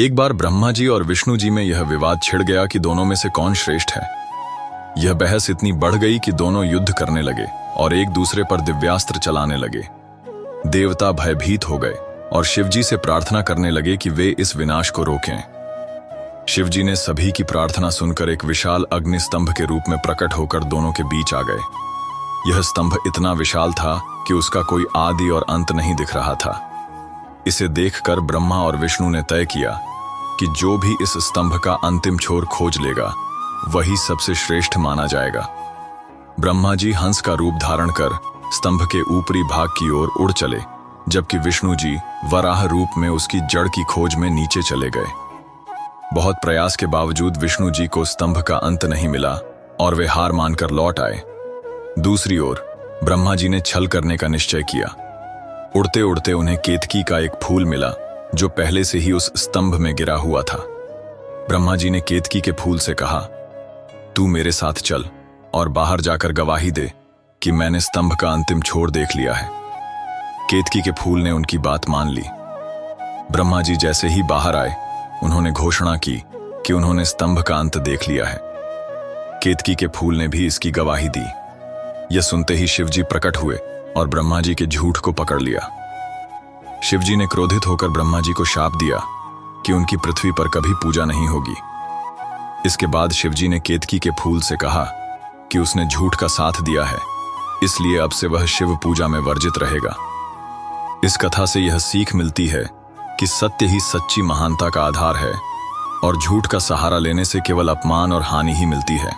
एक बार ब्रह्मा जी और विष्णु जी में यह विवाद छिड़ गया कि दोनों में से कौन श्रेष्ठ है। यह बहस इतनी बढ़ गई कि दोनों युद्ध करने लगे और एक दूसरे पर दिव्यास्त्र चलाने लगे। देवता भयभीत हो गए और शिवजी से प्रार्थना करने लगे कि वे इस विनाश को रोकें। शिवजी ने सभी की प्रार्थना सुनकर एक विशाल अग्निस्तंभ के रूप में प्रकट होकर दोनों के बीच आ गए। यह स्तंभ इतना विशाल था कि उसका कोई आदि और अंत नहीं दिख रहा था। इसे देखकर ब्रह्मा और विष्णु ने तय किया कि जो भी इस स्तंभ का अंतिम छोर खोज लेगा वही सबसे श्रेष्ठ माना जाएगा। ब्रह्मा जी हंस का रूप धारण कर स्तंभ के ऊपरी भाग की ओर उड़ चले, जबकि विष्णु जी वराह रूप में उसकी जड़ की खोज में नीचे चले गए। बहुत प्रयास के बावजूद विष्णु जी को स्तंभ का अंत नहीं मिला और वे हार मानकर लौट आए। दूसरी ओर ब्रह्मा जी ने छल करने का निश्चय किया। उड़ते उड़ते उन्हें केतकी का एक फूल मिला जो पहले से ही उस स्तंभ में गिरा हुआ था। ब्रह्मा जी ने केतकी के फूल से कहा, तू मेरे साथ चल और बाहर जाकर गवाही दे कि मैंने स्तंभ का अंतिम छोर देख लिया है। केतकी के फूल ने उनकी बात मान ली। ब्रह्मा जी जैसे ही बाहर आए उन्होंने घोषणा की कि उन्होंने स्तंभ का अंत देख लिया है। केतकी के फूल ने भी इसकी गवाही दी। यह सुनते ही शिवजी प्रकट हुए और ब्रह्मा जी के झूठ को पकड़ लिया। शिवजी ने क्रोधित होकर ब्रह्मा जी को शाप दिया कि उनकी पृथ्वी पर कभी पूजा नहीं होगी। इसके बाद शिवजी ने केतकी के फूल से कहा कि उसने झूठ का साथ दिया है, इसलिए अब से वह शिव पूजा में वर्जित रहेगा। इस कथा से यह सीख मिलती है कि सत्य ही सच्ची महानता का आधार है और झूठ का सहारा लेने से केवल अपमान और हानि ही मिलती है।